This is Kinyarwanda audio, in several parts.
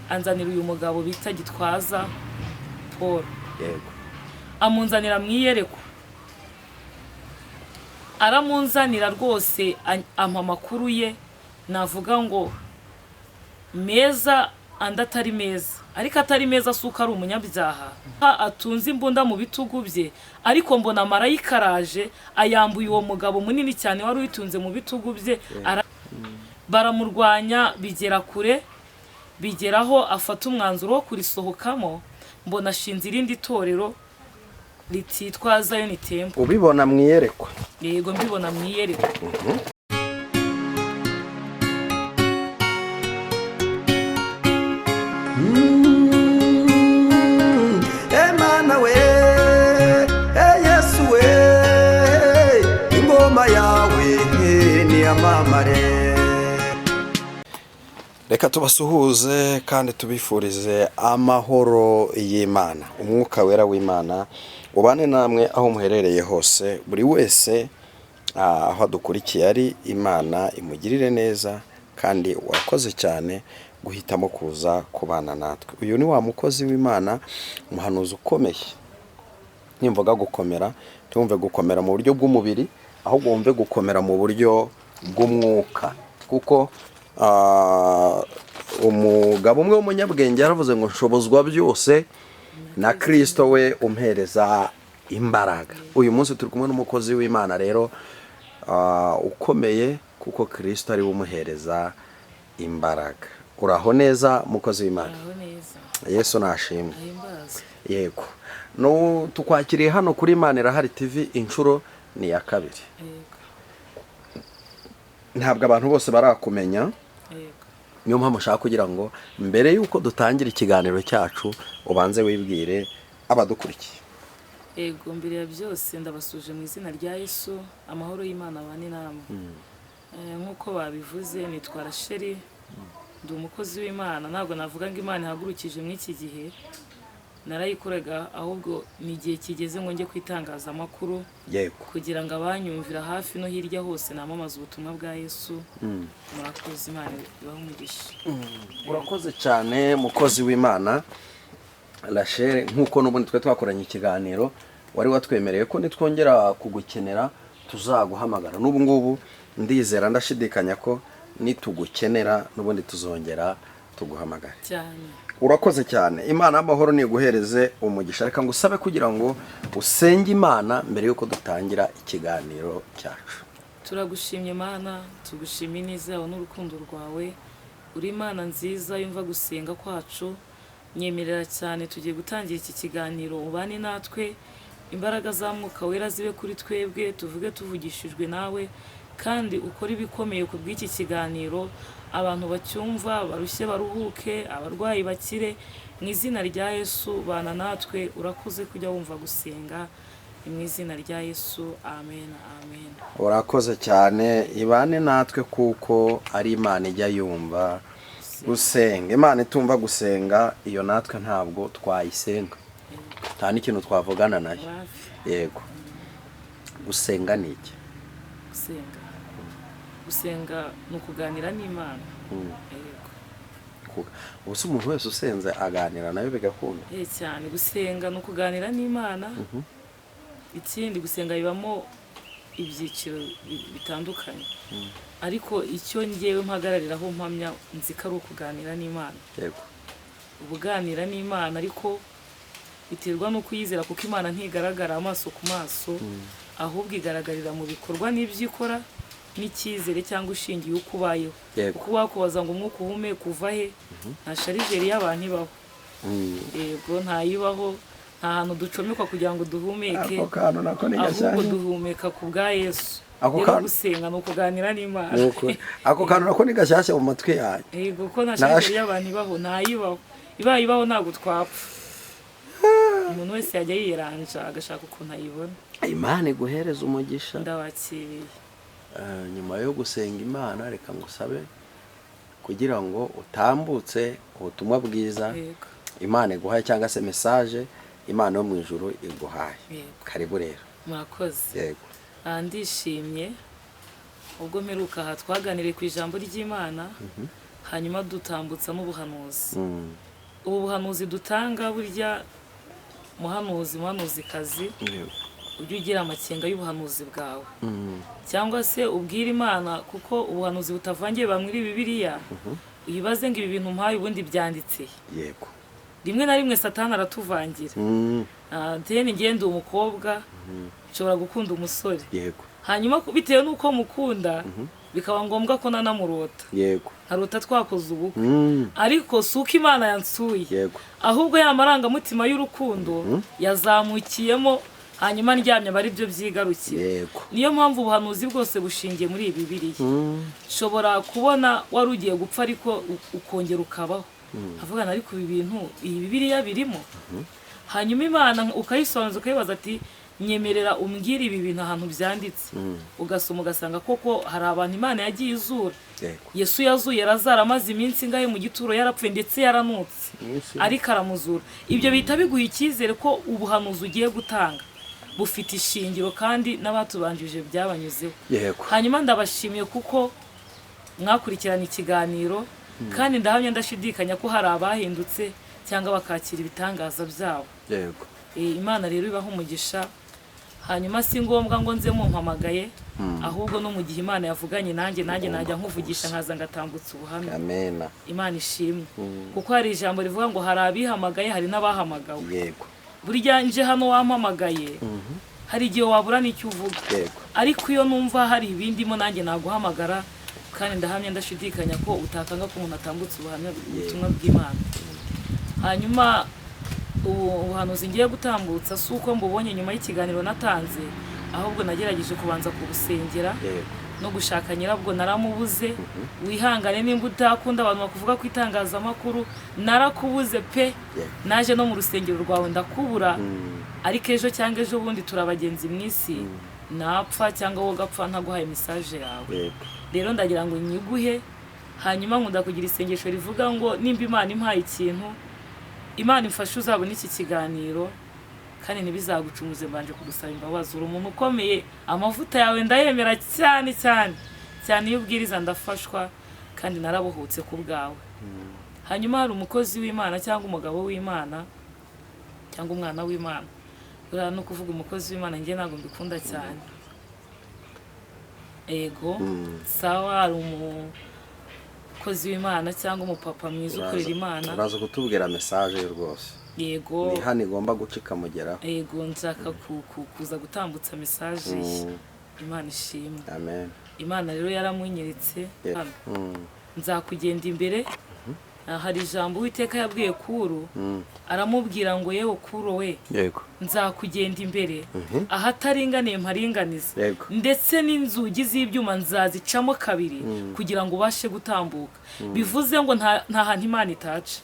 anzanira uyu mugabo bita Gitwaza Paul. yego Amunzanira mwiyereko, aramunzanira rwose ampa amakuru ye, navuga ngo meza andi atari meza, ariko atari meza suko ari umunyabyaha, atunze imbunda mu bitugu bye, ariko mbona marayika araje ayambuye uwo mugabo munini cyane wari witunze mu bitugu bye, baramurwanya bigera kure, bigeraho afata umwanzuro wo kurisohokamo. Mbona ashinze irindi torero lititwa Zion Temple. ubibona mwiyerekwa? Yego mbibona mwiyereko. Emana we, Yesu we, ingoma yawe ni amamare. Reka tubasuhuze kandi tubifurize amahoro y'Imana, umwuka wera w'Imana ubane namwe aho muherereye hose. Buri wese aho dukurikiye ari, Imana imugirire neza kandi wakoze cyane guhitamo kuza kubana natwe. Uyu ni wa mukozi w'Imana, umuhanuzi ukomeye. Nimvuga gukomera, ntumve gukomera mu buryo bw'umubiri, ahubwo wumve gukomera mu buryo bw'umwuka, kuko umugabo umwe w'umunyabwenge yaravuze ngo nshobozwa byose na Kristo we umpereza imbaraga. Uyu munsi turi kumwe n'umukozi w'Imana rero ukomeye, kuko Kristo ari we umuhereza imbaraga. Uraho neza mukozi w'Imana? Yesu nashimwe. Yego, no tukwakiriye hano kuri Imana Irahari TV inshuro ni ya kabiri. Ntabwo abantu bose barakumenya, niyo mpamvu ushaka kugira ngo mbere y'uko dutangira ikiganiro cyacu ubanze wibwire abadukurikiye. Yego, mbere ya byose ndabasuje mu izina rya Yesu, amahoro y'Imana abane namwe. Nk'uko babivuze nitwa Rachel, ndi umukozi w'Imana. Ntabwo navuga ngo Imana ihagurukije muri iki gihe, narayikoraga, ahubwo ni igihe kigeze ngo njye kwitangaza amakuru, Yego, kugira ngo abanyumvira hafi no hirya hose namamaza ubutumwa bwa Yesu. Murakoze, Imana ibahe umugisha. urakoze cyane mukozi w'Imana Rachel. Nk'uko n'ubundi twe twakoranye ikiganiro, wari watwemereye ko nitwongera kugukenera tuzaguhamagara. N'ubu ngubu ndizera ndashidikanya ko nitugukenera n'ubundi tuzongera tuguhamagara cyane. Urakoze cyane. Imana y'amahoro niguhereze umugisha. Reka ngusabe kugira ngo usenge Imana mbere yuko dutangira ikiganiro cyacu. Turagushimye Mana, tugushimiye neza yawe n'urukundo rwawe. Uri Imana nziza yumva gusenga kwacu. Nyemerera cyane tugiye gutangira iki kiganiro, ubane natwe, imbaraga za Mwuka Wera zibe kuri twebwe, tuvuge tuvugishijwe nawe, kandi ukora ibikomeye ku bw'iki kiganiro. Abantu bacyumva barushye baruhuke, abarwayi bakire, mu izina rya Yesu bana natwe. Urakoze kujya wumva gusenga, mu izina rya Yesu, amen amen. Urakoze cyane, ibane natwe kuko ari Imana ijya yumva gusenga. Imana itumva gusenga, iyo natwe ntabwo twayisenga, nta n'ikintu twavugana nayo. Yego, gusenga ni iki? Gusenga ni ukuganira n'Imana. Yego, ubuse umuntu wese usenze aganira nayo bigakunda? cyane. Gusenga ni ukuganira n'Imana. Ikindi, gusenga bibamo ibyiciro bitandukanye, ariko icyo ngewe mpagarariraho mpamya nzi ko ari ukuganira n'Imana. Yego, ubuganira n'Imana, ariko biterwa no kuyizera, kuko Imana ntigaragara amaso ku maso, ahubwo igaragarira mu bikorwa n'ibyo ikora, n'icyizere cyangwa ushingiye uko ubayeho. Kuko wakubaza ngo umwuka uhumeka uva he, nta sharijeri y'abantu ibaho. Yego, ntayibaho, nta hantu ducomekwa kugira ngo duhumeke, ahubwo duhumeka ku bwa Yesu. Rero gusenga ni ukuganira n'Imana. ako kantu nako ni gashyashya mu matwi yanyu. Yego, ko nta sharijeri y'abantu ibaho, ntayibaho. Ibaho ntabwo twapfa. Umuntu wese yajya yiranja agashaka ukuntu ayibona. Imana iguhereza umugisha. Ndabakiriye. Nyuma yo gusenga Imana, reka ngusabe kugira ngo utambutse ubutumwa bwiza Imana iguhaye, cyangwa se message Imana yo mu ijuru iguhaye. Karibu rero. Murakoze. Yego. Ndishimye ubwo mperuka aha twaganiriye ku ijambo ry'Imana, hanyuma dutambutsa n'ubuhanuzi. Ubu buhanuzi dutanga burya muhanuzikazi ujye ugira amakenga y'ubuhanuzi bwawe, cyangwa se ubwire Imana, kuko ubuhanuzi butavangiye muri Bibiliya, uyibaze ngo ibi bintu mpaye ubundi byanditse. Yego. Rimwe na rimwe Satani aratuvangira. Deni ngende umukobwa nshobora gukunda umusore. Yego. Hanyuma bitewe n'uko mukunda bikaba ngombwa ko nanamurota. Yego. Harota twakoze ubukwe. Ariko suko Imana yansuye. Yego. Ahubwo ya marangamutima y'urukundo yazamukiyemo, hanyuma ndyamye bari byo byigarukira. Yego. Niyo mpamvu ubuhanuzi bwose bushingiye muri iyi Bibiliya. Nshobora kubona wari ugiye gupfa ariko ukongera ukabaho. Avugana ariko ibi bintu iyi Bibiliya birimo. Hanyuma Imana ukayisobanura ukayibaza ati nyemerera umbwire ibi bintu ahantu byanditse. Ugasoma ugasanga koko hari abantu Imana yagiye izura. Yesu yazuye Lazaro amaze iminsi ngahe mu gituro yarapfuye ndetse yaranutse, ariko aramuzura. Ibyo bihita biguha icyizere ko ubuhanuzi ugiye gutanga bufite ishingiro kandi n'abatubanjije byabanyuzeho. Hanyuma ndabashimiye kuko mwakurikirana ikiganiro, kandi ndahamya ndashidikanya ko hari abahindutse cyangwa bakakira ibitangaza byabo. Imana rero ibaho umugisha. Hanyuma si ngombwa ngo nze mumpamagaye, ahubwo no mu gihe Imana yavuganye nanjye najya nkuvugisha nkaza ngatambutsa ubuhamya. Amen. Imana ishimwe. Kuko hari ijambo rivuga ngo hari abihamagaye hari n'abahamagawe. Yego. Burya nje hano wampamagaye, hari igihe wabura n'icyo uvuga. Ariko iyo numva hari ibindimo nanjye naguhamagara, kandi ndahamya ndashidikanya ko utakanga ko umuntu atambutsa ubuhamya ubutumwa bw'Imana. Hanyuma ubuhanuzi ngiye gutambutsa si uko mbubonye nyuma y'ikiganiro natanze, ahubwo nagerageje kubanza kubusengera no gushaka nyirabwo naramubuze. Wihangane nimba utakunda abantu bakuvuga ku itangazamakuru, narakubuze pe. Naje no mu rusengero rwawe ndakubura, ariko ejo cyangwa ejo bundi turabagenzi mu isi, napfa cyangwa wowe gapfa ntaguhaye message yawe. Rero ndagira ngo nyiguhe, hanyuma nkunda kugira isengesho rivuga ngo nimba Imana impaye ikintu, Imana imfashe uzabona iki kiganiro, kandi ntibizagucumuze mbanje kugusaba imbabazi. Uri umuntu ukomeye, amavuta yawe ndayemera cyane cyane cyane, iyo ubwiriza ndafashwa kandi narabohotse ku bwawe. Hanyuma hari umukozi w'Imana cyangwa umugabo w'Imana cyangwa umwana w'Imana, uriya no kuvuga umukozi w'Imana njye ntabwo mbikunda cyane. Ego sawa, hari umukozi w'Imana cyangwa umupapa mwiza ukorera Imana. Uraza kutubwira message rwose. Yego. Ni hano igomba gucika mugera. Yego, nshaka kuza gutambutsa message. Imana ishimwe. Amen. Imana rero yaramunyiritse hano. Nzakugenda imbere. Hari ijambo Uwiteka yabwiye Kuro, aramubwira ngo yewe Kuro we, Yego. nzakugenda imbere, ahataringaniye mparinganiza, ndetse n'inzugi z'ibyuma nzazicamo kabiri kugira ngo ubashe gutambuka. Bivuze ngo nta hantu Imana itaca,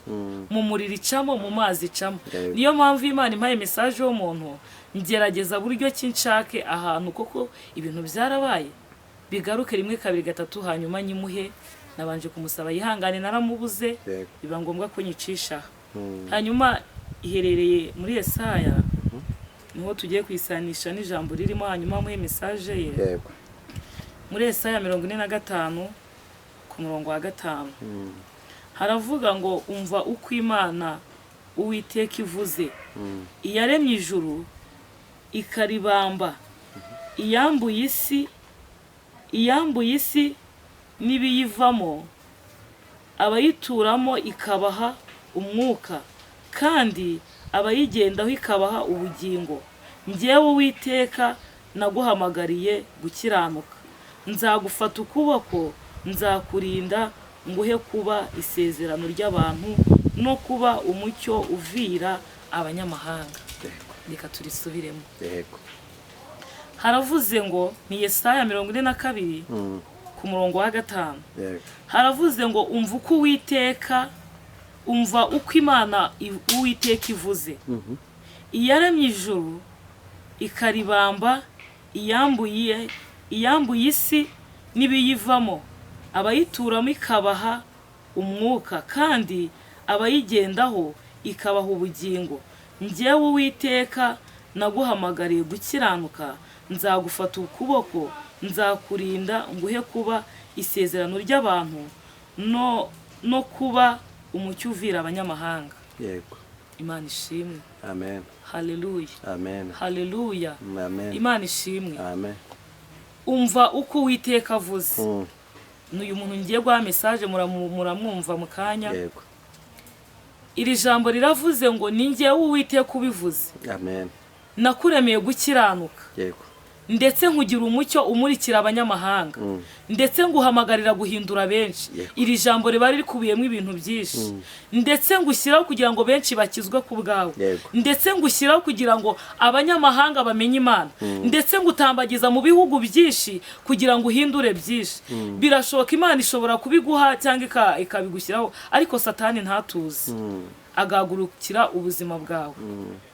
mu muriro icamo, mu mazi icamo. Niyo mpamvu Imana impaye message y'umuntu, ngerageza buryo ki nshake ahantu koko ibintu byarabaye bigaruke rimwe kabiri gatatu, hanyuma nyimuhe. Nabanje kumusaba yihangane naramubuze, biba ngombwa ko nyicisha. Hanyuma iherereye muri Yesaya, niho tugiye kwisanisha n'ijambo ririmo, hanyuma muhe message ye. Muri Yesaya 45 ku murongo wa 5 haravuga ngo umva uko Imana Uwiteka ivuze, iyaremye ijuru ikaribamba, iyambuye isi n'ibiyivamo, abayituramo ikabaha umwuka, kandi abayigendaho ikabaha ubugingo. Njyewe Uwiteka naguhamagariye gukiranuka, nzagufata ukuboko, nzakurinda, nguhe kuba isezerano ry'abantu no kuba umucyo uvira abanyamahanga. Reka turisubiremo. Haravuze ngo ni Yesaya 42 ku murongo wa 5. Haravuze ngo umva uko Uwiteka, umva uko Imana Uwiteka ivuze, iyaremye ijuru ikaribamba, iyambuye isi n'ibiyivamo, abayituramo ikabaha umwuka, kandi abayigendaho ikabaha ubugingo. Njyewe Uwiteka naguhamagariye gukiranuka, nzagufata ukuboko, nzakurinda, nguhe kuba isezerano ry'abantu no kuba umucyo uvira abanyamahanga. yego Imana ishimwe. amen Haleluya. amen Haleluya. amen Imana ishimwe. amen Umva uko Uwiteka avuze. N'uyu muntu ngiye guha message muramwumva mu kanya. yego Iri jambo riravuze ngo ni njyewe Uwiteka ubivuze. amen Nakuremeye gukiranuka. yego Ndetse nkugira umucyo umurikira abanyamahanga. Ndetse nguhamagarira guhindura benshi. Iri jambo riba rikubiyemo ibintu byinshi. Ndetse ngushyiraho kugira ngo benshi bakizwe ku bwawe. Ndetse ngushyiraho kugira ngo abanyamahanga bamenye Imana. Ndetse ngutambagiza mu bihugu byinshi kugira ngo uhindure byinshi. Birashoboka Imana ishobora kubiguha cyangwa ikabigushyiraho, ariko Satani ntatuzi. Agagurukira ubuzima bwawe.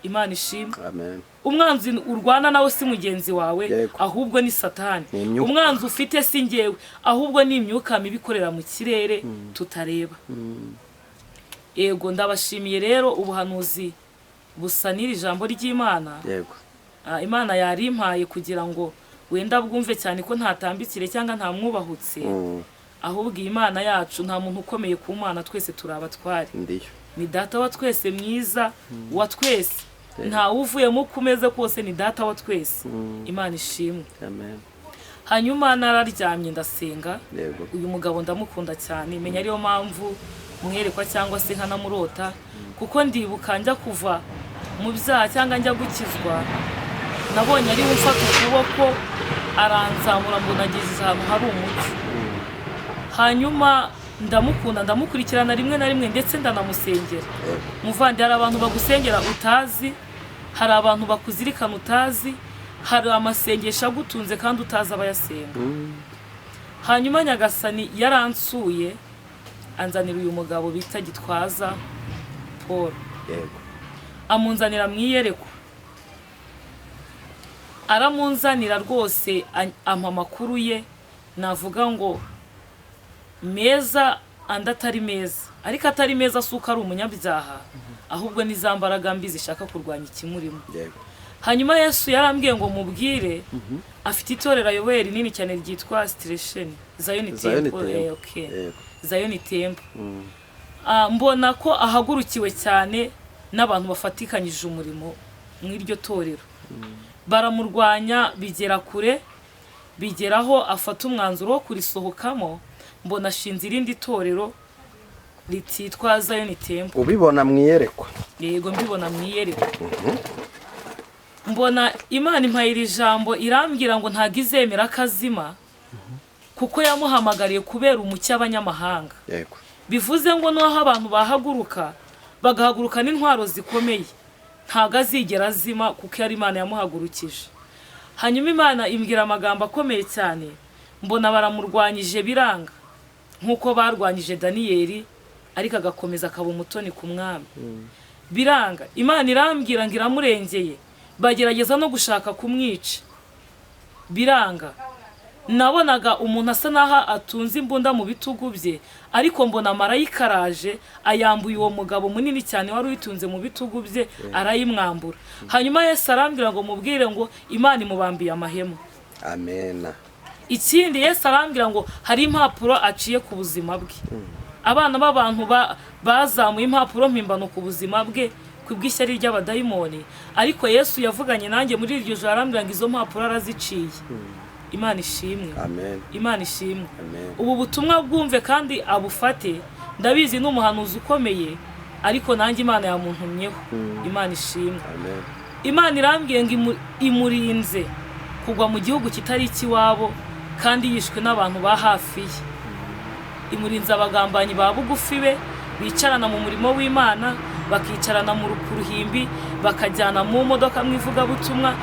Imana ishimwe. amen Umwanzi urwana nawe si mugenzi wawe, ahubwo ni Satani. Umwanzi ufite si njyewe, ahubwo ni imyuka mibi ikorera mu kirere tutareba. Yego, ndabashimiye rero ubuhanuzi busa n'iri jambo ry'Imana. yego Imana yarimpaye kugira ngo wenda bwumve cyane ko ntatambikire cyangwa nta mwubahutse. Ahubwo Imana yacu nta muntu ukomeye ku Mana, twese turabatware. ndiyo Ni data wa twese mwiza, wa twese. Nta uvuyemo kumeze kose, ni data wa twese. Imana ishimwe. amen Hanyuma nararyamye ndasenga. yego Uyu mugabo ndamukunda cyane, menya ariyo mpamvu mwerekwa cyangwa se nkanamurota, kuko ndibuka njya kuva mu byaha cyangwa njya gukizwa, nabonye ari umfata ukuboko aranzamura ngo nageze ahantu hari umucyo. Hanyuma ndamukunda, ndamukurikirana rimwe na rimwe, ndetse ndanamusengera. Muvandi, hari abantu bagusengera utazi, hari abantu bakuzirikana utazi, hari amasengesho agutunze kandi utazi abayasenga. Hanyuma Nyagasani yaransuye anzanira uyu mugabo bita Gitwaza Paul. yego Amunzanira mu iyerekwa. Aramunzanira rwose, ampa amakuru ye, navuga ngo meza andi atari meza. Ariko atari meza si uko ari umunyabyaha, ahubwo ni za mbaraga mbi zishaka kurwanya ikimurimo. yego Hanyuma Yesu yarambwiye ngo mubwire, afite itorero ayoboye rinini cyane ryitwa Station Zion Temple. Zion Temple. Mbona ko ahagurukiwe cyane n'abantu bafatikanyije umurimo mu iryo torero. Baramurwanya bigera kure, bigeraho afata umwanzuro wo kurisohokamo. Mbona ashinze irindi torero rititwa Zion Temple. ubibona mwiyerekwa? Yego, mbibona mwiyerekwa. Mbona Imana impaye iri jambo, irambwira ngo ntago izemera akazima, kuko yamuhamagariye kubera umucyo abanyamahanga. yego Bivuze ngo naho abantu bahaguruka, bagahaguruka n'intwaro zikomeye, ntago azigera azima, kuko yari Imana yamuhagurukije. Hanyuma Imana imbwira amagambo akomeye cyane. Mbona baramurwanyije biranga, nkuko barwanyije Daniyeli, ariko agakomeza akaba umutoni ku mwami. Biranga. Imana irambwira ngo iramurengeye, bagerageza no gushaka kumwica. Biranga. Nabonaga umuntu asa naho atunze imbunda mu bitugu bye, ariko mbona marayika araje ayambuye uwo mugabo munini cyane wari uyitunze mu bitugu bye, arayimwambura. Hanyuma Yesu arambwira ngo mubwire ngo Imana imubambiye amahema. amen Ikindi Yesu arambwira ngo hari impapuro aciye ku buzima bwe. Abana b'abantu bazamuye impapuro mpimbano ku buzima bwe kubw'ishyari ry'abadayimoni, ariko Yesu yavuganye nanjye muri iryo joro arambwira ngo izo mpapuro araziciye. Imana ishimwe. amen Imana ishimwe. amen Ubu butumwa bwumve kandi abufate. Ndabizi n'umuhanuzi ukomeye, ariko nanjye Imana yamuntumyeho. Imana ishimwe. amen Imana irambwiye ngo imurinze kugwa mu gihugu kitari ikiwabo, kandi yishwe n'abantu ba hafi ye. Imurinze abagambanyi ba bugufi be, bicarana mu murimo w'Imana, bakicarana mu ruhimbi, bakajyana mu modoka mu ivugabutumwa.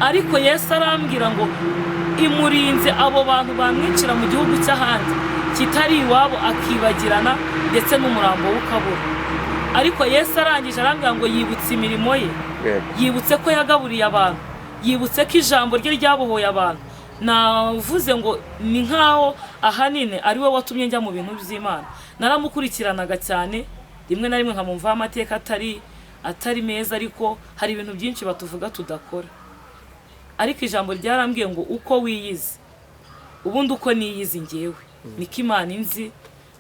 Ariko Yesu arambwira ngo imurinze abo bantu bamwicira mu gihugu cy'ahandi kitari iwabo, akibagirana ndetse n'umurambo w'ukabura. Ariko Yesu arangije arambwira ngo yibutse imirimo ye, yibutse ko yagaburiye abantu, yibutse ko ijambo rye ryabohoye abantu. Navuze ngo ni nkaho ahanine ari we watumye njya mu bintu by'Imana. Naramukurikiranaga cyane, rimwe na rimwe nkamumvaho amateka atari meza, ariko hari ibintu byinshi batuvuga tudakora. Ariko ijambo ryarambwiye ngo uko wiyizi, ubundi uko niyizi njyewe, niko Imana inzi,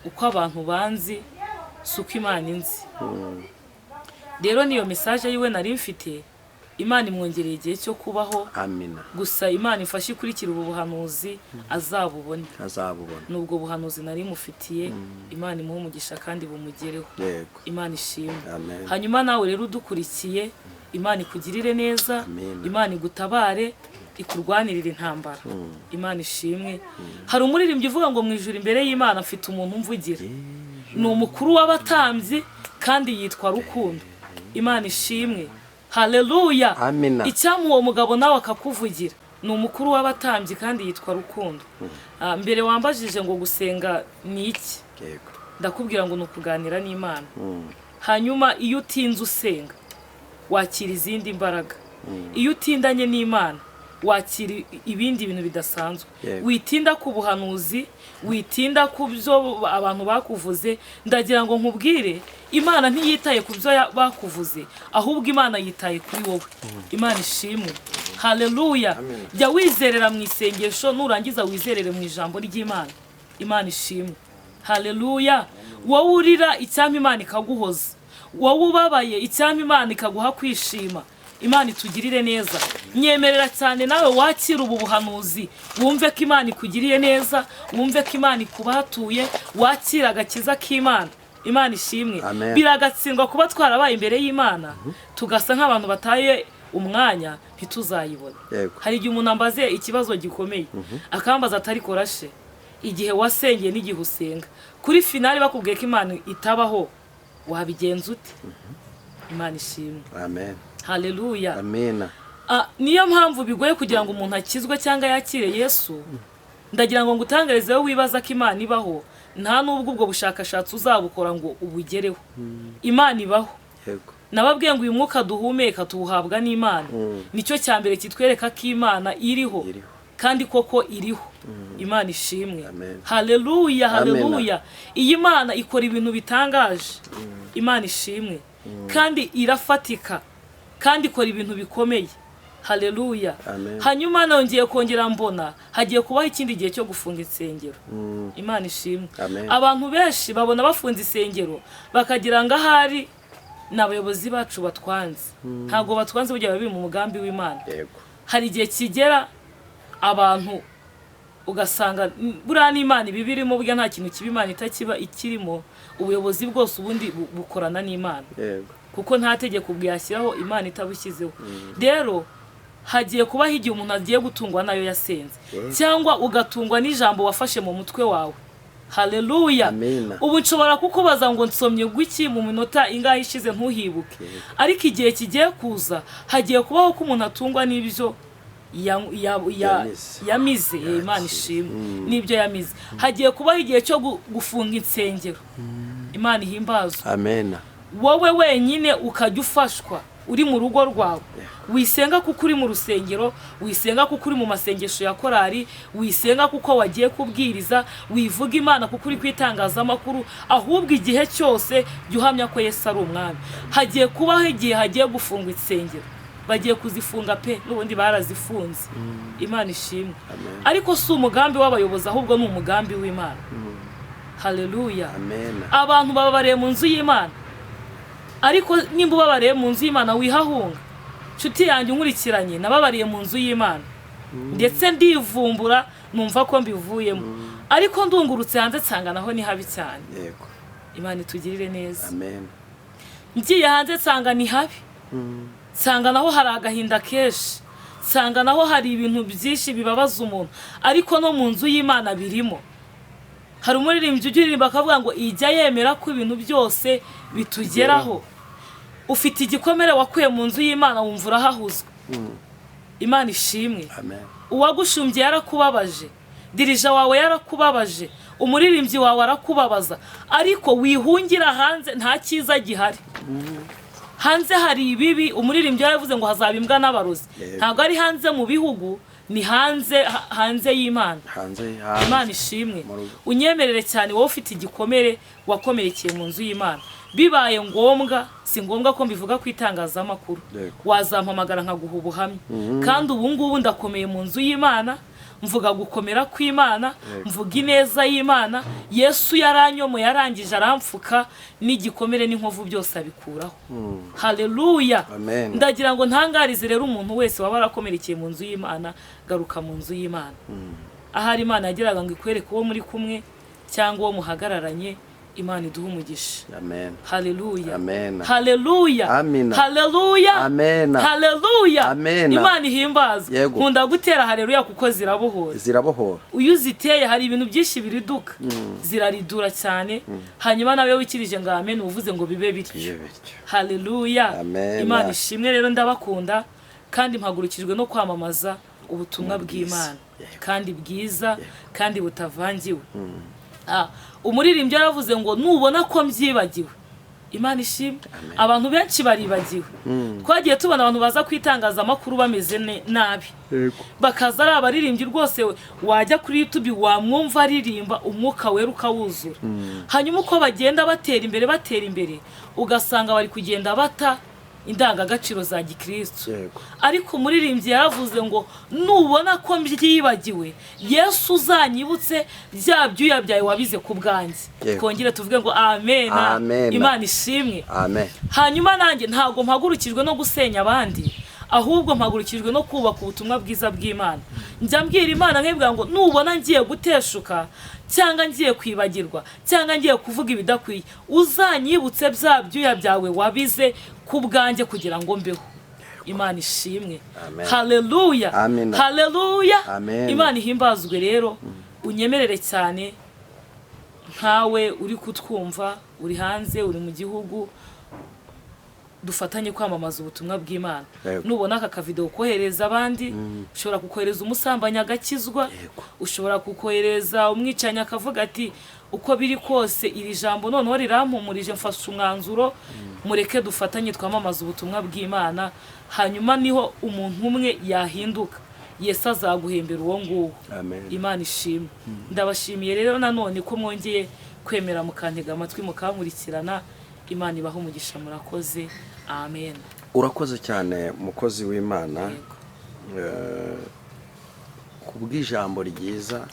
uko abantu banzi si uko Imana inzi. Rero niyo message yiwe nari mfite, Imana imwongereye igihe cyo kubaho. Amina. Gusa Imana ifashe ikurikira ubu buhanuzi azabubone. Nubwo buhanuzi nari mufitiye, Imana imuhe umugisha kandi bumugereho. Yego. Imana ishimwe. Amen. Hanyuma nawe rero udukurikiye, Imana ikugirire neza, Imana igutabare, ikurwanirira intambara. Imana ishimwe. Hari umuririmbyi uvuga ngo mu ijuru imbere y'Imana afite umuntu umvugira. Ni umukuru w'abatambyi kandi yitwa Rukundo. Imana ishimwe. Haleluya. Amina. Icyamu uwo mugabo nawe akakuvugira. Ni umukuru w'abatambyi kandi yitwa Rukundo. Mbere wambajije ngo gusenga ni iki? Yego. Ndakubwira ngo nukuganira n'Imana. Hanyuma iyo utinze usenga, wakira izindi mbaraga. Iyo utindanye n'Imana, wakira ibindi bintu bidasanzwe. Witinda ku buhanuzi, witinda ku byo abantu bakuvuze. Ndagira ngo nkubwire, Imana ntiyitaye ku byo bakuvuze, ahubwo Imana yitaye kuri wowe. Imana ishimwe. Haleluya. Jya wizerera mu isengesho, nurangiza wizerere mu ijambo ry'Imana. Imana ishimwe. Haleluya. Wowe urira icyampa Imana ikaguhoza, wowe ubabaye icyampa Imana ikaguha kwishima. Imana itugirire neza. Nyemerera cyane nawe wakira ubu buhanuzi, wumve ko Imana ikugiriye neza, wumve ko Imana ikubatuye, wakira agakiza k'Imana. Imana ishimwe. Biragatsindwa kuba twarabaye imbere y'Imana tugasa nk'abantu bataye umwanya ntituzayibona. Hari igihe umuntu ambaze ikibazo gikomeye, akambaza atari korashe igihe wasengeye n'igihe usenga, kuri finali bakubwiye ko Imana itabaho, wabigenza ute? Imana ishimwe. Amen. Haleluya. Amina. Niyo mpamvu bigoye kugira ngo umuntu akizwe cyangwa yakire Yesu. Ndagira ngo ngutangarize wowe wibaza ko Imana ibaho, nta nubwo ubwo bushakashatsi uzabukora ngo ubugereho. Imana ibaho. Yego. Nababwiye ngo uyu mwuka duhumeka tuwuhabwa n'Imana. Nicyo cyambere kitwereka ko Imana iriho. Kandi koko iriho. Imana ishimwe. Haleluya, haleluya. Iyi Imana ikora ibintu bitangaje. Imana ishimwe. Kandi irafatika. Kandi ikora ibintu bikomeye. Haleluya. Hanyuma nongeye kongera mbona hagiye kubaho ikindi gihe cyo gufunga insengero. Imana ishimwe. Abantu benshi babona bafunze insengero bakagira ngo ahari n'abayobozi bacu batwanze. Ntago batwanze burya biri mu mugambi w'Imana. Hari igihe kigera abantu ugasanga buriya n'Imana ibibirimo, burya nta kintu kibi Imana itakiba ikirimo. Ubuyobozi bwose ubundi bukorana n'Imana. Kuko nta tegeko bwashyiraho Imana itabushyizeho. Rero hagiye kubaho igihe umuntu agiye gutungwa nayo yasenze, cyangwa ugatungwa n'ijambo wafashe mu mutwe wawe. Haleluya. Ubu nshobora kukubaza ngo nsomye gwiki mu minota ingahe ishize ntuhibuke, ariko igihe kigiye kuza hagiye kubaho ko umuntu atungwa n'ibyo yamize. Imana ishimwe. N'ibyo yamize hagiye kubaho igihe cyo gufunga insengero. Imana ihimbazwe. Amen. Wowe wenyine ukajya ufashwa uri mu rugo rwawe, wisenga kuko uri mu rusengero, wisenga kuko uri mu masengesho ya korari, wisenga kuko wagiye kubwiriza, wivuga Imana kuko uri kwitangazamakuru, ahubwo igihe cyose jya uhamya ko Yesu ari umwami. Hagiye kubaho igihe hagiye gufunga insengero, bagiye kuzifunga pe, n'ubundi barazifunze. Imana ishimwe. Ariko si umugambi w'abayobozi, ahubwo ni umugambi w'Imana. Haleluya. Abantu bababariye mu nzu y'Imana, ariko nimba ubabariye mu nzu y'Imana wihahunga. Nshuti yanjye unkurikiranye, nababariye mu nzu y'Imana ndetse ndivumbura numva ko mbivuyemo, ariko ndungurutse hanze nsanga naho ni habi cyane. Imana itugirire neza. Ngiye hanze nsanga ni habi, nsanga naho hari agahinda kenshi, nsanga naho hari ibintu byinshi bibabaza umuntu, ariko no mu nzu y'Imana birimo. Hari umuririmbyi ugiririmba akavuga ngo ijya yemera ko ibintu byose bitugeraho. Ufite igikomere wakuye mu nzu y'Imana wumva urahahuzwa. Imana ishimwe. Uwagushumbye yarakubabaje, dirija wawe yarakubabaje, umuririmbyi wawe arakubabaza, ariko wihungira hanze nta cyiza gihari. Hanze hari ibibi. Umuririmbyi yaravuze ngo hazaba imbwa n'abarozi. Ntabwo ari hanze mu bihugu, ni hanze y'Imana. Imana ishimwe. Unyemerere cyane wowe ufite igikomere wakomerekeye mu nzu y'Imana. Bibaye ngombwa, si ngombwa ko mbivuga ku itangazamakuru, wazampamagara nkaguha ubuhamya. Kandi ubu ngubu ndakomeye mu nzu y'Imana, mvuga gukomera kw'Imana, mvuga ineza y'Imana. Yesu yaranyomo yarangije aramfuka n'igikomere n'inkovu byose abikuraho. Haleluya. Amen. Ndagira ngo ntangarize rero umuntu wese waba arakomerekeye mu nzu y'Imana, garuka mu nzu y'Imana. Ahari Imana yagiraga ngo ikwereke uwo muri kumwe cyangwa uwo muhagararanye, Imana iduha umugisha. Amen. Haleluya. Amen. Haleluya. Amina. Haleluya. Amen. Haleluya. Amen. Imana ihimbazwe. Yego. Nkunda gutera haleluya kuko zirabohora. Zirabohora. Uyu ziteye hari ibintu byinshi biriduka. Ziraridura cyane. Hanyuma nawe wikirije ngo amen uvuze ngo bibe bityo. Haleluya. Amen. Imana ishimwe rero ndabakunda kandi mpagurukijwe no kwamamaza ubutumwa bw'Imana kandi bwiza kandi butavangiwe. Umuririmbyi yaravuze ngo nubona ko mbyibagiwe, Imana ishimwe. Abantu benshi baribagiwe. Twagiye tubona abantu baza kwitangaza amakuru bameze nabi, bakaza ari abaririmbyi rwose wajya kuri YouTube wamwumva aririmba umwuka wera ukawuzura. Hanyuma uko bagenda batera imbere ugasanga bari kugenda bata indangagaciro za gikristo. Ariko umuririmbyi yaravuze ngo nubona ko mbyibagiwe, Yesu uzanyibutse bya byuya byawe wabize ku bwanjye. Kongere tuvuge ngo amen. Imana ishimwe. Amen. Hanyuma nanjye ntago mpagurukijwe no gusenya abandi, ahubwo mpagurukijwe no kubaka ubutumwa bwiza bw'Imana. Njya mbwira Imana nkibwira ngo nubona ngiye guteshuka cyangwa ngiye kwibagirwa cyangwa ngiye kuvuga ibidakwiye, uzanyibutse bya byuya byawe wabize ku bwanjye kugira ngo mbeho. Imana ishimwe. Haleluya. Haleluya. Imana ihimbazwe rero. Unyemerere cyane nkawe uri kutwumva, uri hanze, uri mu gihugu, dufatanye kwamamaza ubutumwa bw'Imana. Nubona aka kavideo kohereza abandi, ushobora kukohereza umusambanyi agakizwa, ushobora kukohereza umwicanyi akavuga ati uko biri kose iri jambo noneho rirampumurije, mfashe umwanzuro, mureke dufatanye twamamaza ubutumwa bw'Imana. Hanyuma niho umuntu umwe yahinduka, Yesu azaguhembera uwo nguwo. Imana ishimwe. Ndabashimiye rero nanone ko mwongeye kwemera mukantega amatwi mukankurikirana. Imana ibaho umugisha, murakoze. Amen. Urakoze cyane mukozi w'Imana kubw'ijambo ryiza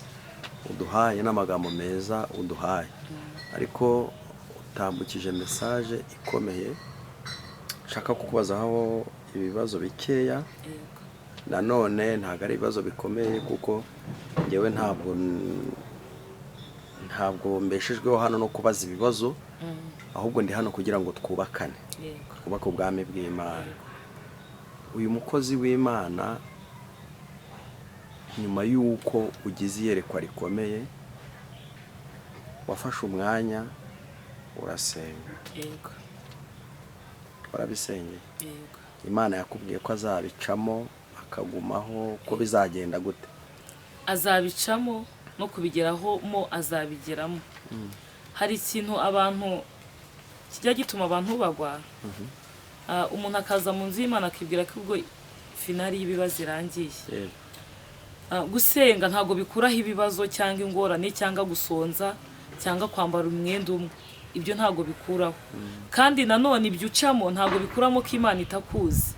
uduhaye n'amagambo meza uduhaye. Ariko utambukije message ikomeye. Shaka kukubazaho ibibazo bikeya. Nanone ntago ari ibibazo bikomeye kuko ngewe ntabwo mbeshejweho hano no kubaza ibibazo, ahubwo ndi hano kugira ngo twubakane, twubake ubwami bw'Imana. Uyu mukozi w'Imana nyuma y'uko ugize iyerekwa rikomeye wafashe umwanya urasenga. Warabisengeye. Imana yakubwiye ko azabicamo akagumaho, ko bizagenda gute? Azabicamo no kubigeraho mo azabigeramo. Hari ikintu abantu kijya gituma abantu bagwa. Umuntu akaza mu nzu y'Imana akibwira ko ubwo finali y'ibibazo irangiye. Gusenga ntago bikuraho ibibazo cyangwa ingorane cyangwa gusonza cyangwa kwambara umwenda umwe. Ibyo ntago bikuraho. Kandi nanone ibyo ucamo ntago bikuramo ko Imana itakuzi.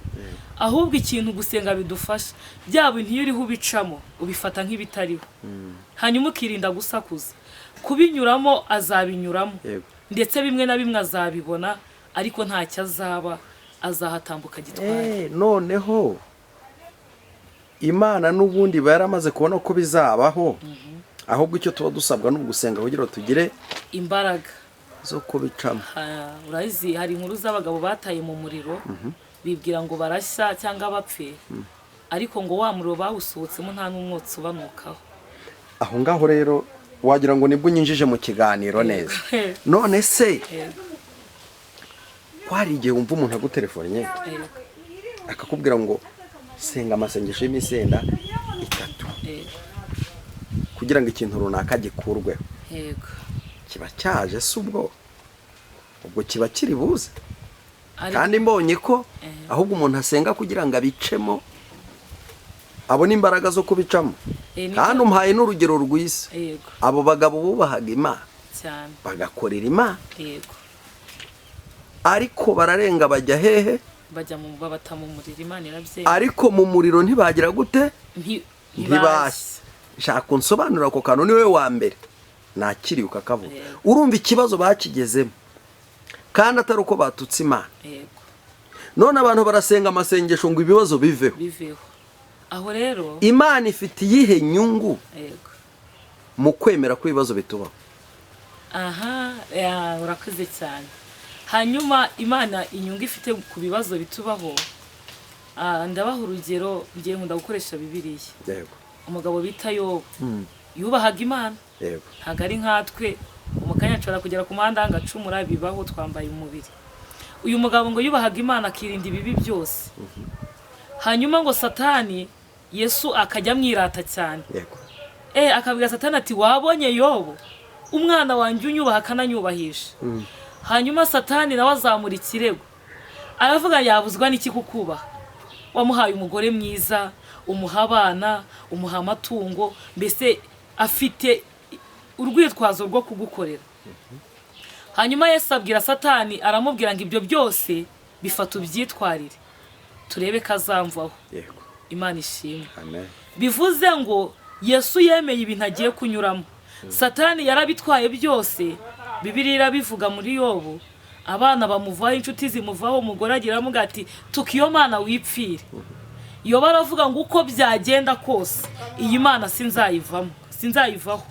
Ahubwo ikintu gusenga bidufasha, byaba bintu iyo uriho ubicamo ubifata nk'ibitariho. Hanyuma ukirinda gusakuza. Kubinyuramo azabinyuramo, ndetse bimwe na bimwe azabibona, ariko ntacyo azaba, azahatambuka gitwaye. Noneho Imana n'ubundi baramaze kubona ko bizabaho, ahubwo icyo tuba dusabwa no gusenga kugira tugire imbaraga zo kubicamo. Urazi hari inkuru z'abagabo bataye mu muriro, bibwira ngo barashya cyangwa bapfe, ariko ngo wa muriro bawusohotsemo nta n'umwotsi ubanukaho. Aho ngaho rero wagira ngo nibwo nyinjije mu kiganiro neza. None se kwari igihe wumva umuntu agutelefonnye akakubwira ngo senga amasengesho y'imisenda 3 kugira ngo ikintu runaka gikurweho, kiba cyaje se ubwo kiba kiri buze? Kandi mbonye ko ahubwo umuntu asenga kugira ngo abicemo, abone imbaraga zo kubicamo. Kandi umuhaye n'urugero rw'isi. Abo bagabo bubahaga Imana cyane, bagakorera Imana, ariko bararenga bajya hehe? Bajya mu babata mu muriro. Imana irabyeye. Ariko mu muriro ntibagira gute? Ntibashye. shaka unsobanurira ako kantu niwe wa mbere nakiriye ukakavuga. Urumva ikibazo bakigezemo kandi atari uko batutse Imana. None abantu barasenga amasengesho ngo ibibazo biveho. Aho rero Imana ifite iyihe nyungu mu kwemera ko ibibazo bitubaho? Urakoze cyane. Hanyuma Imana inyungu ifite ku bibazo bitubaho, ndabaha urugero, ngiye nkunda gukoresha Bibiliya. Umugabo bita Yobu yubahaga Imana, ntabwo ari nkatwe umukanya nshobora kugera ku muhanda ngacumura, bibaho, twambaye umubiri. Uyu mugabo ngo yubahaga Imana akirinda ibibi byose. Hanyuma ngo Satani Yesu akajya mwirata cyane. Akabwira Satani ati wabonye Yobu umwana wanjye unyubaha akananyubahisha. Hanyuma Satani nawe azamura ikirego, aravuga yabuzwa n'iki kukubaha? Wamuhaye umugore mwiza, umuha abana, umuha amatungo, mbese afite urwitwazo rwo kugukorera. Hanyuma Yesu abwira Satani, aramubwira ngo ibyo byose bifata ubyitwarire turebe kazamvaho. Imana ishimwe. Bivuze ngo Yesu yemeye ibintu agiye kunyuramo. Satani yarabitwaye byose. Bibiliya irabivuga muri Yobu, abana bamuvaho, inshuti zimuvaho, umugore agiramo ati tukiyo Mana wipfire. Yobu aravuga ngo uko byagenda kose iyi Mana sinzayivaho.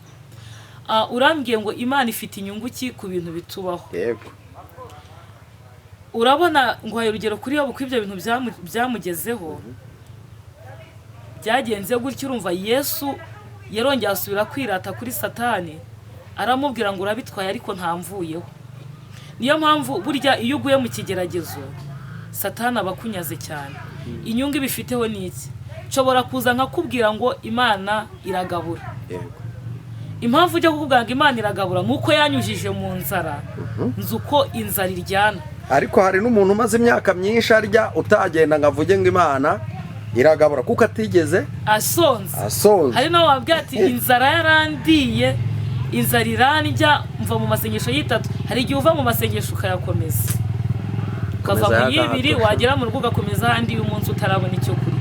Urambwiye ngo Imana ifite inyungu ki ku bintu bitubaho? Urabona ngo haye urugero kuri Yobu, ko ibyo bintu byamugezeho byagenze gutyo. Urumva Yesu yarongeye asubira kwirata kuri Satani, aramubwira ngo urabitwaye ariko ntamvuyeho. Niyo mpamvu burya iyo uguye mu kigeragezo Satani abakunyaze cyane. Inyungu ibifiteho ni iki? Nshobora kuza nkakubwira ngo Imana iragabura. Impamvu ujya kukubwira ngo Imana iragabura nuko yanyujije mu nzara, nzi uko inzara iryana. Ariko hari n'umuntu umaze imyaka myinshi arya utagenda ngo avuge ngo Imana iragabura kuko atigeze asonze. Hari no wabwira ati inzara yarandiye, inzara irandya, mva mu masengesho y'itatu. Hari igihe uva mu masengesho ukayakomeza, ukava mu y'ibiri, wagera mu rugo ugakomeza ahandi y'umunsi utarabona icyo kurya.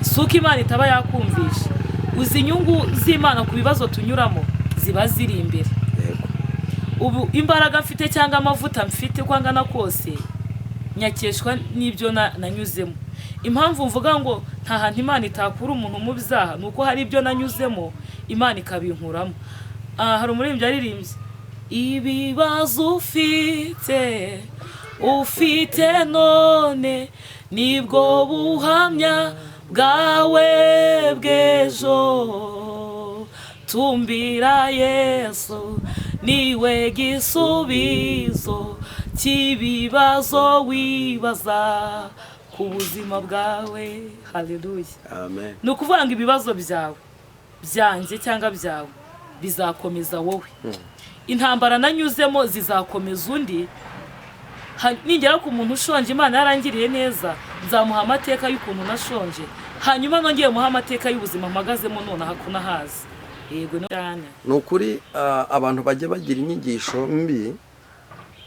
Suko Imana itaba yakumvisha. Uzi inyungu z'Imana ku bibazo tunyuramo ziba ziri imbere. Ubu imbaraga mfite cyangwa amavuta mfite kwangana kose nyakeshwa n'ibyo nanyuzemo. Impamvu mvuga ngo nta hantu Imana itakura umuntu mu byaha nuko hari ibyo nanyuzemo Imana ikabinkuramo. Hari umuririmbyi yaririmbye, ibibazo ufite none nibwo buhamya bwawe bw'ejo, tumbira Yesu niwe gisubizo cy'ibibazo wibaza ku buzima bwawe. Haleluya. Amen. Ni ukuvuga ngo ibibazo byawe, byanjye cyangwa byawe, bizakomeza wowe. Intambara nanyuzemo zizakomeza undi. Ningera ku muntu ushonje Imana yarangiriye neza, nzamuha amateka y'ukuntu nashonje, hanyuma nongeye muha amateka y'ubuzima mpagazemo none hakuna hazi. Yego cyane. Ni ukuri abantu bajye bagira inyigisho mbi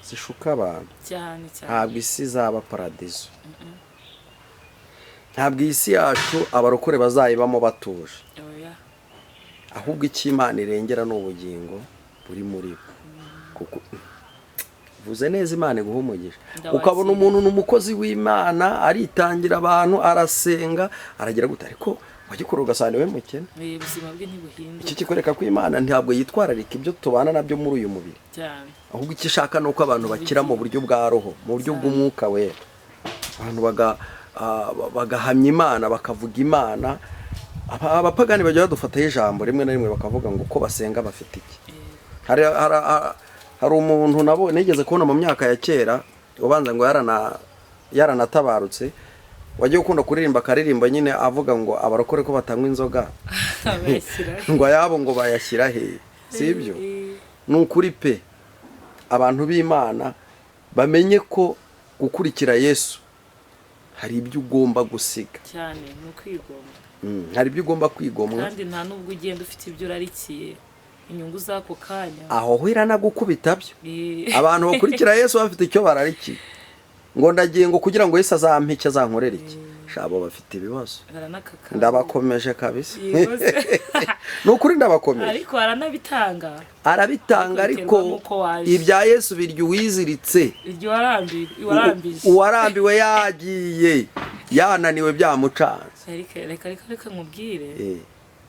zishuka abantu cyane. Ntabwo isi zaba paradizo. Ntabwo isi yacu abarokore bazayibamo batuje. Ahubwo icyo Imana irengera n'ubugingo buri muri bo. Kuko vuze neza Imana iguha umugisha. Ukabona umuntu n'umukozi w'Imana aritangira abantu, arasenga, aragira gute, ariko wagikora ugasanga we mukene. Ubuzima bwe ntibuhinduka. Iki kikoreka ko Imana ntabwo yitwararika ibyo tubana nabyo muri uyu mubiri. Ahubwo icyo ishaka nuko abantu bakira mu buryo bwa roho, mu buryo bw'umwuka wera. Abantu bagahamya Imana, bakavuga Imana. Abapagani bajya badufataho ijambo rimwe na rimwe bakavuga ngo uko basenga bafite iki. Hari umuntu nabo nigeze kubona mu myaka ya kera ubanza ngo yaranatabarutse, wagiye ukunda kuririmba akaririmba nyine avuga ngo abarokore ko batanywa inzoga ngo ayabo ngo bayashyira he. Sibyo? Ni ukuri pe, abantu b'Imana bamenye ko gukurikira Yesu hari ibyo ugomba gusiga cyane. Ni ukwigomwa. Hari ibyo ugomba kwigomwa, kandi nta nubwo ugenda ufite ibyo urarikiye inyungu zako kanya. Aho hwira nagukubita byo. Abantu bakurikira Yesu bafite icyo bararikiye. ngo ndagiye ngo kugira ngo Yesu azampe icyo azankorera iki shabo bafite ibibazo ndabakomeje kabisa ni ukuri ndabakomeje ariko arabitanga ariko ibya Yesu birya uwiziritse iryo warambije uwarambiwe yagiye yananiwe byamucanze reka nkubwire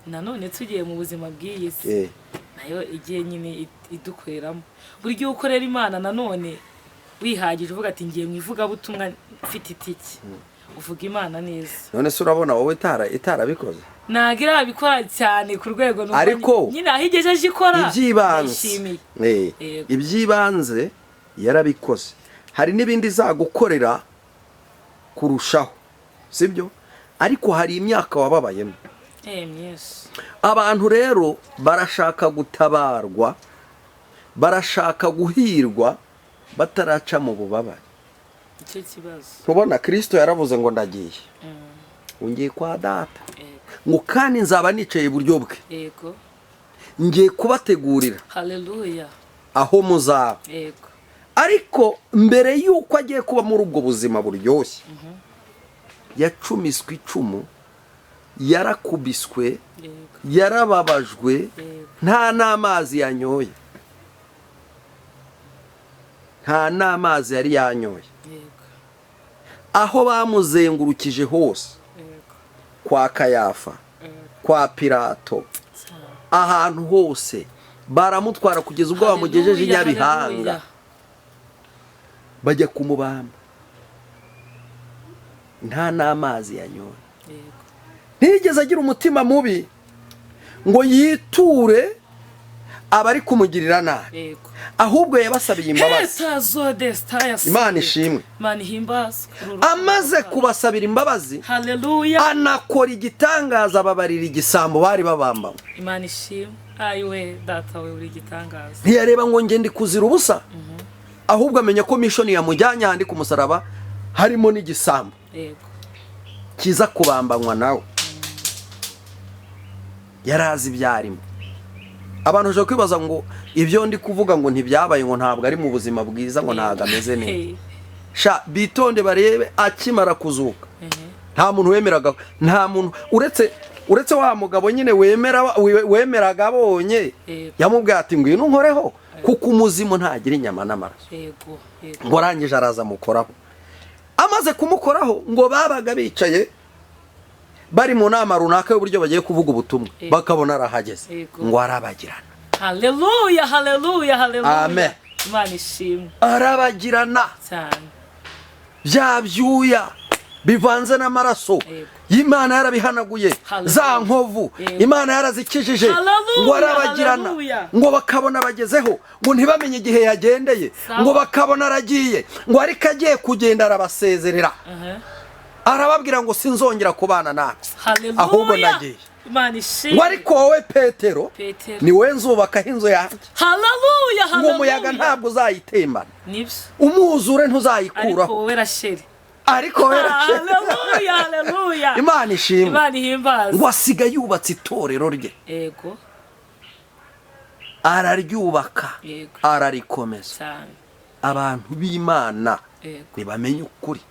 nanone tugiye mu buzima bw'iyi si nayo igihe nyine idukweramo buri gihe ukorera Imana nanone wihagije uvuga ati ngiye mu ivugabutumwa mfite itiki uvuga Imana neza none se urabona wowe itarabikoze ntabwo irabikora cyane ku rwego ariko nyine aho igejeje ikora iby'ibanze yarabikoze hari n'ibindi izagukorera kurushaho sibyo ariko hari imyaka wababayemo abantu rero barashaka gutabarwa barashaka guhirwa bataraca mu bubabare icyo kibazo ntubona Kristo yaravuze ngo ndagiye ungiye kwa data ngo kandi nzaba nicaye iburyo bwe yego ngiye kubategurira haleluya aho muzaba yego ariko mbere yuko agiye kuba muri ubwo buzima buryoshye yacumiswe icumu yarakubiswe yarababajwe nta n'amazi yanyoye nta n'amazi yari yanyoye aho bamuzengurukije hose kwa Kayafa kwa Pilato ahantu hose baramutwara kugeza ubwo bamugejeje i Nyabihanga bajya kumubamba nta n'amazi yanyoye ntiyigeze agira umutima mubi ngo yiture abari kumugirira nabi ahubwo yabasabiye imbabazi Imana ishimwe amaze kubasabira imbabazi anakora igitangaza ababarira igisambo bari babambanywe Imana ishimwe ayiwe data we uri igitangaza ntiyareba ngo ngende kuzira ubusa ahubwo amenya ko mishoni yamujyanye ahandi ku musaraba harimo n'igisambo kiza kubambanywa nawe yarazi ibyarimo abantu baje kwibaza ngo ibyo ndi kuvuga ngo ntibyabaye ngo ntabwo ari mu buzima bwiza ngo ntago ameze neza sha bitonde barebe akimara kuzuka nta muntu wemeraga nta muntu uretse wa mugabo nyine wemeraga abonye yamubwiye ati ngwino nkoreho kuko umuzimu ntagira inyama n'amaraso ngo arangije araza mukoraho amaze kumukoraho ngo babaga bicaye bari mu nama runaka y'uburyo bagiye kuvuga ubutumwa bakabona arahageze ngo arabagirana haleluya haleluya haleluya amen Imana ishimwe arabagirana cyane bya byuya bivanze n'amaraso y'Imana yarabihanaguye za nkovu Imana yarazikijije ngo arabagirana ngo bakabona bagezeho ngo ntibamenye igihe yagendeye ngo bakabona aragiye ngo ariko agiye kugenda arabasezerera arababwira ngo sinzongera kubana nawe ahubwo nagiye Imana ishimwe ngo ariko wowe Petero ni we nzubakaho inzu yanjye haleluya haleluya ngo umuyaga ntabwo uzayitembana nibyo umwuzure ntuzayikuraho ariko wowe Rasheli haleluya haleluya Imana ishimwe Imana ihimbaza ngo asiga yubatse itorero rye yego araryubaka ararikomeza cyane abantu b'Imana ntibamenye ukuri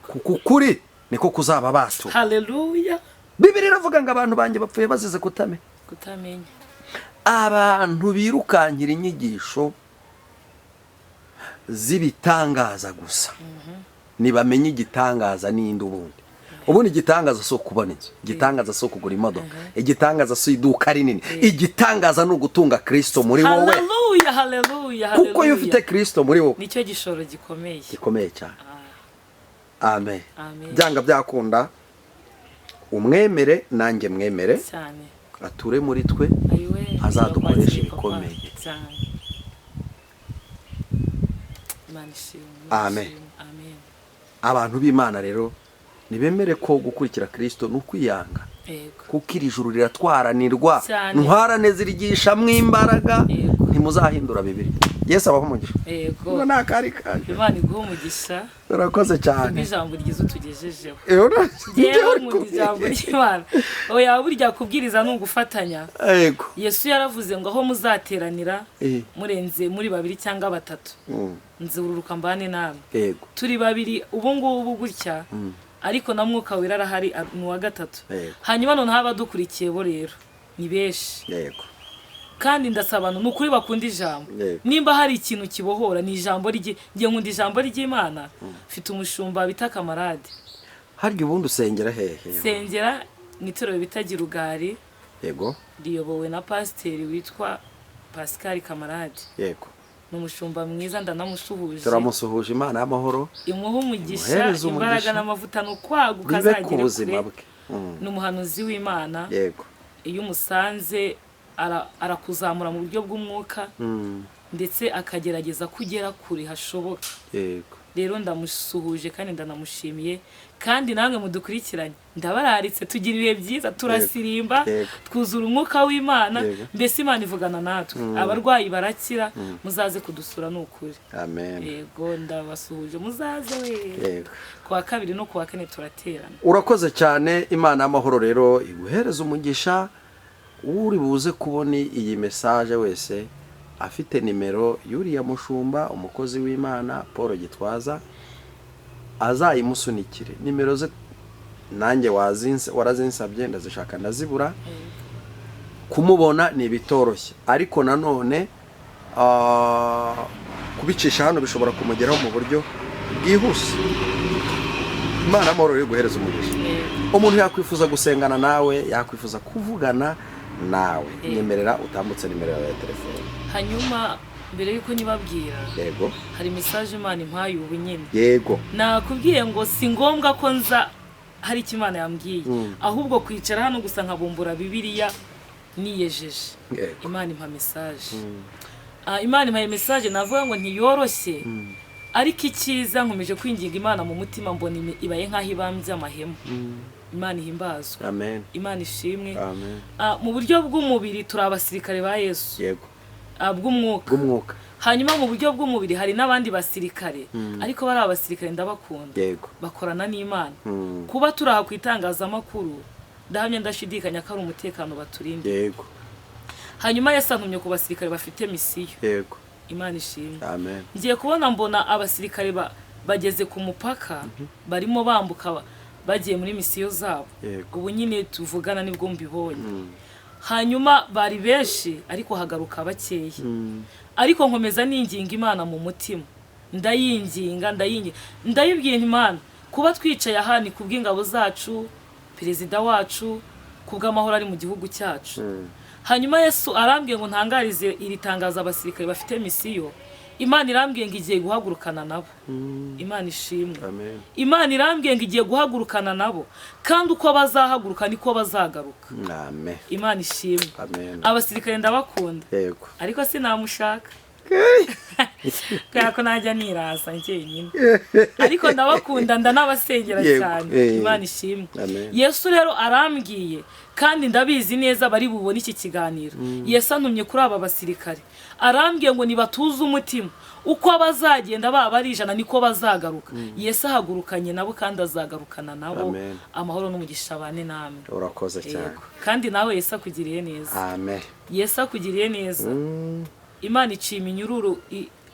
kuko ukuri niko kuzaba batura haleluya Bibiliya iravuga ngo abantu banjye bapfuye bazize kutamenya abantu birukankira inyigisho z'ibitangaza gusa ntibamenye igitangaza n'indi ubundi igitangaza si ukubona inzu igitangaza si ukugura imodoka igitangaza si iduka rinini igitangaza ni ugutunga Kristo muri wowe haleluya haleluya kuko iyo ufite Kristo muri wowe nicyo gishoro gikomeye cyane amen byanga byakunda umwemere nanjye mwemere cyane ature muri twe azadukoresha ibikomeye amen abantu b'Imana rero nibemere ko gukurikira Kristo nukwiyanga kuko iri juru riratwaranirwa ntwarane zirigishamwe imbaraga ntimuzahindura Bibiliya Yesu abaho umugisha. Yego. Ngo nakari kaje. Imana iguha umugisha. Urakoze cyane. Ijambo ryiza utugejejeho. Yewe mu ijambo ry'Imana. Oya burya kubwiriza no gufatanya. Yego. Yesu yaravuze ngo aho muzateranira murenze muri babiri cyangwa batatu. Nzururuka mbane namwe. Yego. Turi babiri ubu ngubu gutya. Ariko na Mwuka Wera arahari mu wa gatatu. Hanyuma none abadukurikiye bo rero ni benshi. Yego. Kandi ndasabana n'ukuri bakunda ijambo. Nimba hari ikintu kibohora ni ijambo ngiye nkunda ijambo ry'Imana. Mfite umushumba bita Kamarade. Harya ubundi usengera hehe? Sengera mu itorero bita Girugari. Yego. Riyobowe na pasiteri witwa Pascal Kamarade. Yego. N'umushumba mwiza ndanamusuhuje. Turamusuhuje Imana y'amahoro. Imuha umugisha, imbaraga n'amavuta no kwaguka azagire ubuzima bwe. N'umuhanuzi w'Imana. Yego. Iyo umusanze arakuzamura mu buryo bw'umwuka ndetse akagerageza kugera kure hashoboka. Yego. Rero ndamusuhuje kandi ndanamushimiye kandi namwe mudukurikiranye ndabararitse tugira ibihe byiza turasirimba twuzura umwuka w'Imana mbese Imana ivugana natwe abarwayi barakira muzaze kudusura n'ukuri. Amen. Yego ndabasuhuje muzaze we. Yego. Kuwa kabiri no kuwa kane turaterana. Urakoze cyane Imana y'amahoro rero iguhereza umugisha. Uri buze kubona iyi message wese afite nimero yuriya mushumba umukozi w'Imana Paul Gitwaza azayimusunikire. Nimero ze nanjye warazinsabye ndazishaka ndazibura. Kumubona ni bitoroshye ariko nanone kubicisha hano bishobora kumugeraho mu buryo bwihuse. Imana y'amahoro guhereza umugisha. Umuntu yakwifuza gusengana nawe yakwifuza kuvugana nawe nyemerera utambutse nimero ya telefone. Hanyuma mbere yuko nibabwira yego hari message Imana impaye ubu nyine. Yego. Nakubwiye ngo si ngombwa ko nza hari ikimana yambwiye ahubwo kwicara hano gusa nkabumbura Bibiliya niyejeje. Imana impa message. Imana impaye message navuga ngo ntiyoroshye ariko ikiza nkomeje kwinginga Imana mu mutima mbona ibaye nkaho ibambye amahema. Imana ihimbazwe. Amen. Imana ishimwe. Amen. Mu buryo bw'umubiri turi abasirikare ba Yesu. Yego. Bw'umwuka. Hanyuma mu buryo bw'umubiri hari n'abandi basirikare ariko bari abasirikare ndabakunda. Yego. Bakorana n'Imana. Kuba turaha kwitangazamakuru ndahamya ndashidikanya ko ari umutekano baturinde. Yego. Hanyuma Yesu antumye ku basirikare bafite misiyo. Yego. Imana ishimwe. Amen. Ngiye kubona mbona abasirikare bageze ku mupaka barimo bambuka bagiye muri misiyo zabo. Ubu nyine tuvugana nibwo mbibonye. Hanyuma bari benshi ariko hagaruka bakeya. Ariko nkomeza ninginga Imana mu mutima. Ndayibwiye Imana kuba twicaye ahani kubw'ingabo zacu, perezida wacu, kubw'amahoro ari mu gihugu cyacu. Hanyuma Yesu arambwiye ngo ntangarize iri tangaza abasirikare bafite misiyo. Imana irambwiye ngo igiye guhagurukana nabo. Imana ishimwe. Amen. Imana irambwiye ngo igiye guhagurukana nabo kandi uko bazahaguruka niko bazagaruka. Amen. Imana ishimwe. Amen. Abasirikare ndabakunda. Yego. Ariko sinamushaka. Kako najya nirasa njyenyine. Ariko ndabakunda ndanabasengera cyane. Imana ishimwe. Yesu rero arambwiye kandi ndabizi neza bari bubone iki kiganiro. Yesu antumye kuri aba basirikare. Arambwiye ngo nibatuze umutima uko abazagenda baba ari ijana niko bazagaruka. Yesu ahagurukanye nabo kandi azagarukana nabo. Amahoro n'umugisha bane namwe. Urakoze cyane. Kandi nawe Yesu akugiriye neza. Amen. Yesu akugiriye neza. Imana iciye iminyururu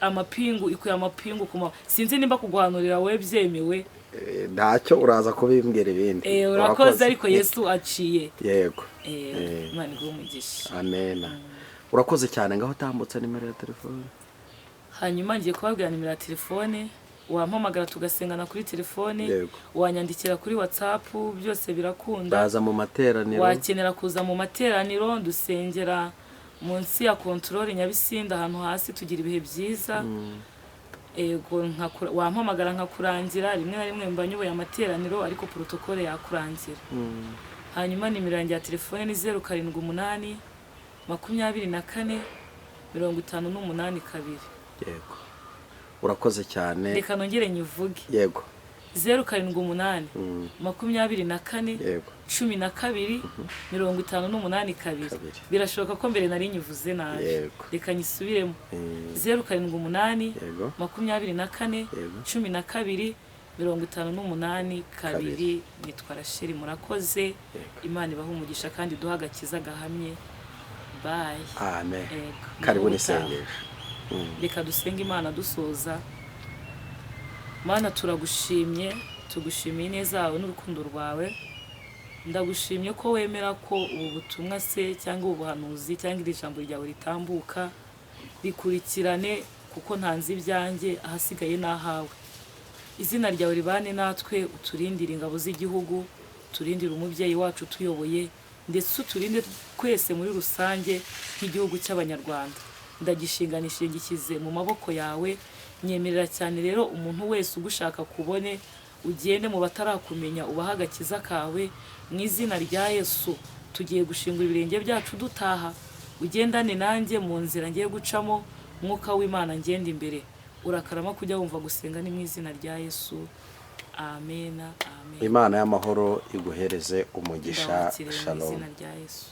amapingu ikuye amapingu kuma sinzi nimba kuguhanurira we byemewe. Ntacyo uraza kubimbwira ibindi. Urakoze ariko Yesu aciye. Yego. Imana igumugisha. Amen. Urakoze cyane ngaho tambutse nimero ya telefone. Hanyuma ngiye kubabwira nimero ya telefone wampamagara tugasengana kuri telefone. Wanyandikira kuri WhatsApp byose birakunda. Baza mu materaniro. Wakenera kuza mu materaniro dusengera munsi ya control Nyabisinda ahantu hasi tugira ibihe byiza. Ego wampamagara nkakurangira rimwe na rimwe mbanyuboye amateraniro ariko protocole yakurangira. Hanyuma nimero yanjye ya telefone ni 078 24 58 2. Yego. Urakoze cyane. Reka nongere nyivuge. Yego. 0788 24 yego 12 58 kabiri. Birashoboka ko mbere nari nyuvuze nabi, Yego. reka nyisubiremo. 0788 Yego. 24 Yego. 12 58 kabiri. Nitwa Rachel, murakoze. Imana ibahe umugisha kandi duha agakiza gahamye. Bye. amen. Yego. Karibu Naho utaha. nisengesho. Reka dusenge Imana dusoza. Mana turagushimye, tugushimiye neza yawe n'urukundo rwawe. Ndagushimye ko wemera ko ubu butumwa se cyangwa ubuhanuzi cyangwa iri jambo ryawe ritambuka rikurikirane, kuko ntanzi ibyanjye, ahasigaye n'ahawe. Izina ryawe ribane natwe, uturindire ingabo z'igihugu, uturindire umubyeyi wacu tuyoboye, ndetse uturinde twese muri rusange nk'igihugu cy'Abanyarwanda. Ndagishinganishije ngishyize mu maboko yawe. Nyemerera cyane rero umuntu wese ugushaka kubone, ugende mu batarakumenya, ubaha agakiza kawe mu izina rya Yesu. Tugiye gushingura ibirenge byacu dutaha, ugendane nanjye mu nzira ngiye gucamo, Mwuka w'Imana ngende imbere. Urakarama kujya wumva gusenga ni mu izina rya Yesu. Amen. Amen. Imana y'amahoro iguhereze umugisha. Ndabakire mu Shalom. izina rya Yesu.